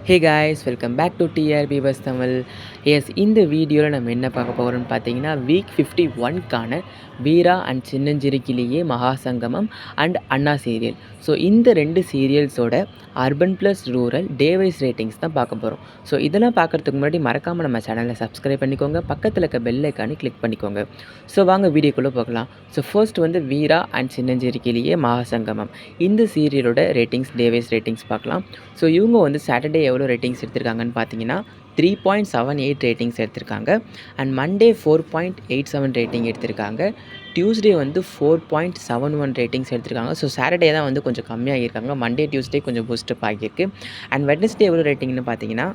Hey guys, welcome back to TRP bus Tamil. Yes, இந்த வீடியோவில் நம்ம என்ன பார்க்க போகிறோம்னு பார்த்தீங்கன்னா, வீக் 51க்கான Veera and Chinnanchirukiliye Mahasangamam and Anna serial. So இந்த 2 சீரியல்ஸோட urban plus rural day wise ratings தான் பார்க்க போகிறோம். ஸோ இதெல்லாம் பார்க்குறதுக்கு முன்னாடி மறக்காமல் நம்ம சேனலை சப்ஸ்கிரைப் பண்ணிக்கோங்க, பக்கத்தில் இருக்க பெல் ஐக்கானே கிளிக் பண்ணிக்கோங்க. ஸோ வாங்க வீடியோக்குள்ளே போகலாம். ஸோ ஃபர்ஸ்ட் வந்து வீரா அண்ட் சின்னஞ்சிறுக்கிளியே மகாசங்கமம், இந்த சீரியலோட ரேட்டிங்ஸ், டே வைஸ் ரேட்டிங்ஸ் பார்க்கலாம். ஸோ இவங்க வந்து சாட்டர்டே எவ்வளோ ரேட்டிங்ஸ் எடுத்திருக்காங்கன்னு பார்த்தீங்கன்னா 3.78 ரேட்டிங்ஸ் எடுத்திருக்காங்க. அண்ட் மண்டே 4.87 ரேட்டிங் எடுத்திருக்காங்க. டியூஸ்டே வந்து 4.71 ரேட்டிங்ஸ் எடுத்திருக்காங்க. ஸோ சாட்டர்டே தான் வந்து கொஞ்சம் கம்மியாகிருக்காங்க. மண்டே டியூஸ்டே கொஞ்சம் பூஸ்டப் ஆகியிருக்கு. அண்ட் வெட்னஸ்டே எவ்வளோ ரேட்டிங்னு பார்த்தீங்கன்னா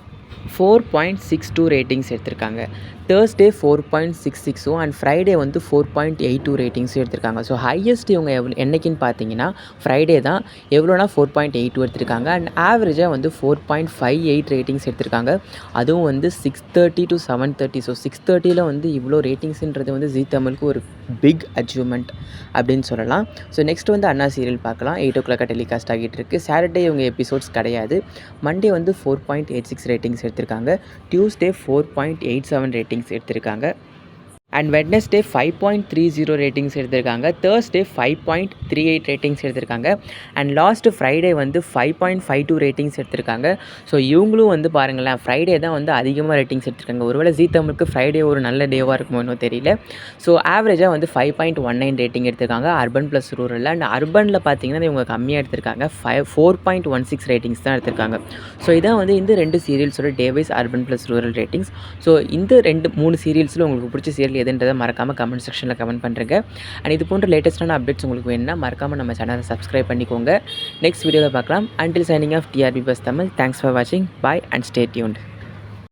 4.62 ரேட்டிங்ஸ் எடுத்திருக்காங்க. தேர்ஸ்டே 4.66 அண்ட் ஃப்ரைடே வந்து 4.82 ரேட்டிங்ஸ் எடுத்திருக்காங்க. ஸோ ஹையஸ்ட் இவங்க என்னைக்குன்னு பார்த்தீங்கன்னா ஃப்ரைடே தான். எவ்வளோனா 4.82 எடுத்திருக்காங்க. அண்ட் ஆவரேஜாக வந்து 4.58 ரேட்டிங்ஸ் எடுத்திருக்காங்க. அதுவும் வந்து 6:30 to 7:30. ஸோ 6:30 வந்து இவ்வளோ ரேட்டிங்ஸுன்றது வந்து ஜீ தமிழுக்கு ஒரு பிக் அச்சீவ்மெண்ட் அப்படின்னு சொல்லலாம். ஸோ நெக்ஸ்ட் வந்து அண்ணா சீரியல் பார்க்கலாம். 8 o'clock டெலிகாஸ்ட் ஆகிட்டு இருக்குது. சாட்டர்டே இவங்க எபிசோட்ஸ் கிடையாது. மண்டே வந்து 4.86 ரேட்டிங்ஸ் எடுத்திருக்காங்க. டியூஸ்டே 4.87 ரேட்டிங்ஸ் எடுத்திருக்காங்க. அண்ட் வெட்னஸ்டே 5.30 ரேட்டிங்ஸ் எடுத்திருக்காங்க. தேர்ஸ்டே 5.38 ரேட்டிங்ஸ் எடுத்திருக்காங்க. அண்ட் லாஸ்ட்டு ஃப்ரைடே வந்து 5.52 ரேட்டிங்ஸ் எடுத்திருக்காங்க. ஸோ இவங்களும் வந்து பாருங்களேன், ஃப்ரைடே தான் வந்து அதிகமாக ரேட்டிங்ஸ் எடுத்திருக்காங்க. ஒருவேளை ஜீ தமிழுக்கு ஃப்ரைடே ஒரு நல்ல டேவாக இருக்குமோ இன்னும் தெரியல. ஸோ ஆவரேஜாக வந்து 5.19 ரேட்டிங் எடுத்திருக்காங்க அர்பன் ப்ளஸ் ரூரலில். அண்ட் அர்பனில் பார்த்தீங்கன்னா இவங்க கம்மியாக எடுத்திருக்காங்க. 4.16 ரேட்டிங்ஸ் தான் எடுத்திருக்காங்க. ஸோ இதான் வந்து இந்த 2 சீரியல்ஸோட day wise urban plus rural ratings. So இந்த 3 சீரியல்ஸில் உங்களுக்கு பிடிச்ச சீரியல் எதுன்றதை மறக்காமல் கமெண்ட் செக்ஷனில் கமெண்ட் பண்ணுறேங்க. அண்ட் இது போன்ற லேட்டஸ்ட்டான அப்டேட்ஸ் உங்களுக்கு வேணும்னா மறக்காமல் நம்ம சேனலை சப்ஸ்கிரைப் பண்ணிக்கோங்க. நெக்ஸ்ட் வீடியோவில் பார்க்கலாம். Until signing off TRP bus Tamil. Thanks for வாட்சிங். Bye and stay tuned.